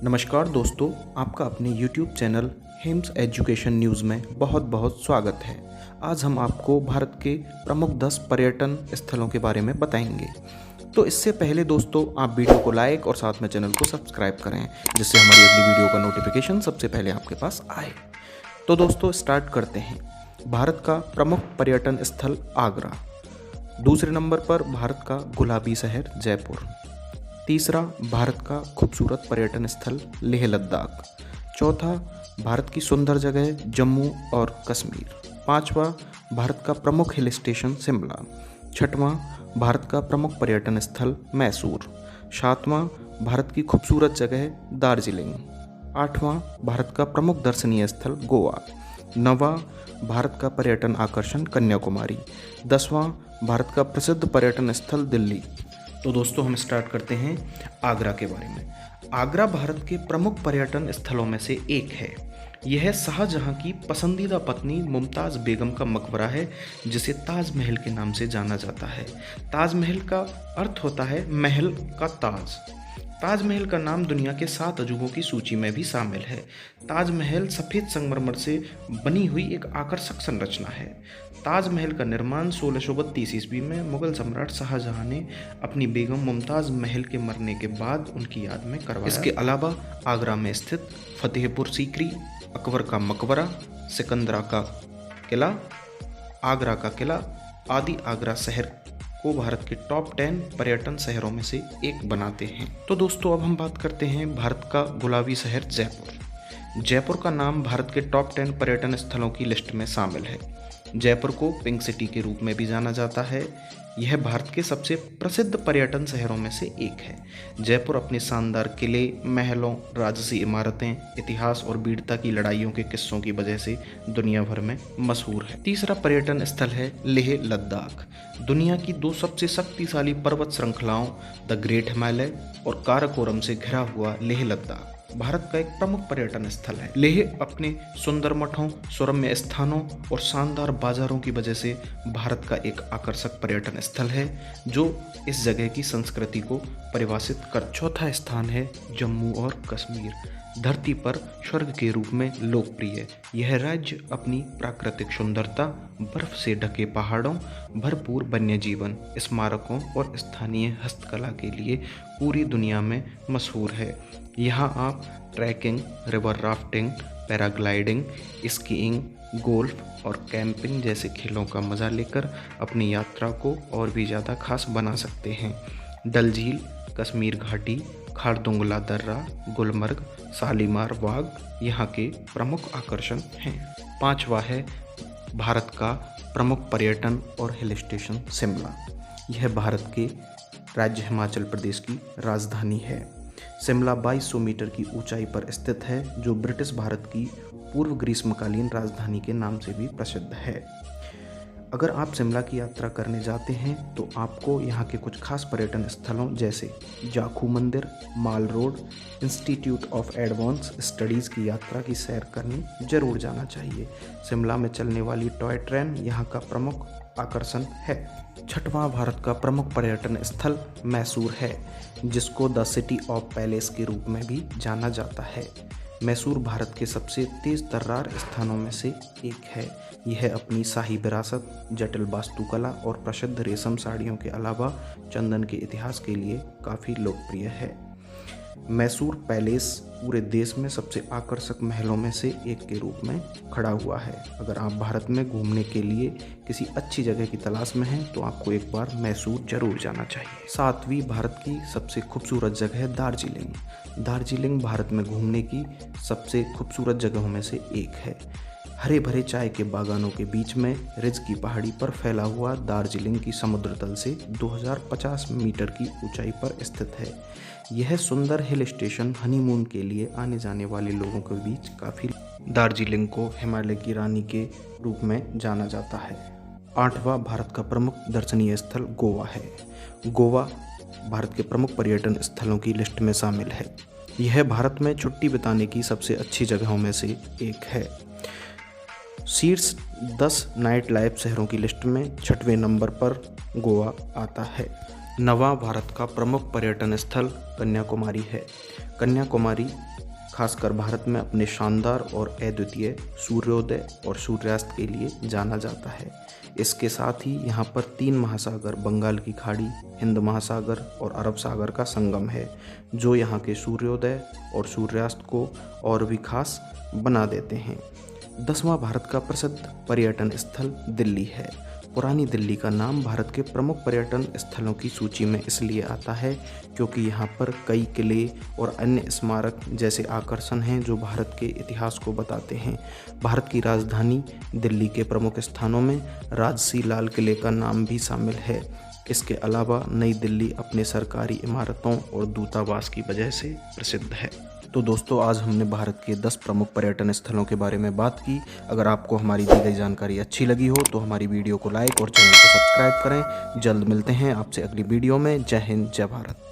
नमस्कार दोस्तों, आपका अपने YouTube channel hymns education news में बहुत बहुत स्वागत है। आज हम आपको भारत के प्रमुख 10 पर्यटन स्थलों के बारे में बताएंगे। तो इससे पहले दोस्तों, आप वीडियो को लाइक और साथ में चैनल को सब्सक्राइब करें, जिससे हमारी अगली वीडियो का नोटिफिकेशन सबसे पहले आपके पास आए। तो दोस्तों स्टार्ट करते हैं। भारत का प्रमुख पर्यटन स्थल आगरा। दूसरे नंबर पर भारत का गुलाबी शहर जयपुर। तीसरा, भारत का खूबसूरत पर्यटन स्थल लेह लद्दाख। चौथा, भारत की सुंदर जगह जम्मू और कश्मीर। पांचवा, भारत का प्रमुख हिल स्टेशन शिमला। छठवां, भारत का प्रमुख पर्यटन स्थल मैसूर। सातवां, भारत की खूबसूरत जगह दार्जिलिंग। आठवां, भारत का प्रमुख दर्शनीय स्थल गोवा। नौवां, भारत का पर्यटन आकर्षण कन्याकुमारी। 10वां, भारत का प्रसिद्ध पर्यटन स्थल दिल्ली। तो दोस्तों हम स्टार्ट करते हैं आगरा के बारे में। आगरा भारत के प्रमुख पर्यटन स्थलों में से एक है। यह शाहजहां की पसंदीदा पत्नी मुमताज़ बेगम का मकबरा है, जिसे ताजमहल के नाम से जाना जाता है। ताजमहल का अर्थ होता है महल का ताज। ताजमहल का नाम दुनिया के 7 अजूबों की सूची में भी शामिल है। ताजमहल सफ़ेद संगमरमर से बनी हुई एक आकर्षक संरचना है। ताजमहल का निर्माण 1632 ईस्वी में मुगल सम्राट शाहजहां ने अपनी बेगम मुमताज़ महल के मरने के बाद उनकी याद में करवाया। इसके अलावा आगरा में स्थित फतेहपुर सीकरी, अकबर का मकबरा, सिकंदरा का किला, आगरा का किला आदि आगरा शहर को भारत के टॉप 10 पर्यटन शहरों में से एक बनाते हैं। तो दोस्तों अब हम बात करते हैं भारत का गुलाबी शहर जयपुर। जयपुर का नाम भारत के टॉप 10 पर्यटन स्थलों की लिस्ट में शामिल है। जयपुर को पिंक सिटी के रूप में भी जाना जाता है। यह भारत के सबसे प्रसिद्ध पर्यटन शहरों में से एक है। जयपुर अपने शानदार किले, महलों, राजसी इमारतें, इतिहास और वीरता की लड़ाइयों के किस्सों की वजह से दुनिया भर में मशहूर है। तीसरा पर्यटन स्थल है लेह लद्दाख। दुनिया की 2 सबसे शक्तिशाली पर्वत श्रृंखलाओं द ग्रेट हिमालय और काराकोरम से घिरा हुआ लेह लद्दाख भारत का एक प्रमुख पर्यटन स्थल है। लेह अपने सुंदर मठों, सुरम्य स्थानों और शानदार बाजारों की वजह से भारत का एक आकर्षक पर्यटन स्थल है, जो इस जगह की संस्कृति को परिभाषित कर। चौथा स्थान है जम्मू और कश्मीर। धरती पर स्वर्ग के रूप में लोकप्रिय यह राज्य अपनी प्राकृतिक सुंदरता, बर्फ से ढके पहाड़ों, भरपूर वन्य जीवन, स्मारकों और स्थानीय हस्तकला के लिए पूरी दुनिया में मशहूर है। यहाँ आप trekking, river rafting, paragliding, skiing, golf और कैंपिंग जैसे खेलों का मज़ा लेकर अपनी यात्रा को और भी ज़्यादा खास बना सकते हैं। डल झील, कश्मीर घाटी, खारदुंगला दर्रा, गुलमर्ग, शालीमार बाग यहाँ के प्रमुख आकर्षण हैं। 5वां है भारत का प्रमुख पर्यटन और हिल स्टेशन शिमला। यह भारत के राज्य हिमाचल प्रदेश की राजधानी है। शिमला 2200 मीटर की ऊंचाई पर स्थित है, जो ब्रिटिश भारत की पूर्व ग्रीष्मकालीन राजधानी के नाम से भी प्रसिद्ध है। अगर आप शिमला की यात्रा करने जाते हैं तो आपको यहाँ के कुछ खास पर्यटन स्थलों जैसे जाखू मंदिर, Mall Road, Institute of Advance Studies की यात्रा की सैर करने जरूर जाना चाहिए। शिमला में चलने वाली टॉय ट्रेन यहाँ का प्रमुख आकर्षण है। 6वां भारत का प्रमुख पर्यटन स्थल मैसूर है, जिसको द सिटी ऑफ पैलेस के रूप में भी जाना जाता है। मैसूर भारत के सबसे तेज तर्रार स्थानों में से एक है। यह अपनी शाही विरासत, जटिल वास्तुकला और प्रसिद्ध रेशम साड़ियों के अलावा चंदन के इतिहास के लिए काफ़ी लोकप्रिय है। मैसूर पैलेस पूरे देश में सबसे आकर्षक महलों में से एक के रूप में खड़ा हुआ है। अगर आप भारत में घूमने के लिए किसी अच्छी जगह की तलाश में हैं तो आपको एक बार मैसूर जरूर जाना चाहिए। 7वीं भारत की सबसे खूबसूरत जगह है दार्जिलिंग। दार्जिलिंग भारत में घूमने की सबसे खूबसूरत जगहों में से एक है। हरे भरे चाय के बागानों के बीच में रिज की पहाड़ी पर फैला हुआ दार्जिलिंग की समुद्र तल से 2050 मीटर की ऊंचाई पर स्थित है। यह सुंदर हिल स्टेशन हनीमून के लिए आने जाने वाले लोगों के बीच काफ़ी। दार्जिलिंग को हिमालय की रानी के रूप में जाना जाता है। 8वां भारत का प्रमुख दर्शनीय स्थल गोवा है। गोवा भारत के प्रमुख पर्यटन स्थलों की लिस्ट में शामिल है। यह भारत में छुट्टी बिताने की सबसे अच्छी जगहों में से एक है। शीर्ष 10 नाइट लाइफ शहरों की लिस्ट में 6वें नंबर पर गोवा आता है। 9वां भारत का प्रमुख पर्यटन स्थल कन्याकुमारी है। कन्याकुमारी खासकर भारत में अपने शानदार और अद्वितीय सूर्योदय और सूर्यास्त के लिए जाना जाता है। इसके साथ ही यहाँ पर 3 महासागर, बंगाल की खाड़ी, हिंद महासागर और अरब सागर का संगम है, जो यहाँ के सूर्योदय और सूर्यास्त को और भी खास बना देते हैं। 10वां भारत का प्रसिद्ध पर्यटन स्थल दिल्ली है। पुरानी दिल्ली का नाम भारत के प्रमुख पर्यटन स्थलों की सूची में इसलिए आता है क्योंकि यहाँ पर कई किले और अन्य स्मारक जैसे आकर्षण हैं जो भारत के इतिहास को बताते हैं। भारत की राजधानी दिल्ली के प्रमुख स्थानों में राजसी लाल किले का नाम भी शामिल है। इसके अलावा नई दिल्ली अपने सरकारी इमारतों और दूतावास की वजह से प्रसिद्ध है। तो दोस्तों, आज हमने भारत के 10 प्रमुख पर्यटन स्थलों के बारे में बात की। अगर आपको हमारी दी गई जानकारी अच्छी लगी हो तो हमारी वीडियो को लाइक और चैनल को सब्सक्राइब करें। जल्द मिलते हैं आपसे अगली वीडियो में। जय हिंद, जय भारत।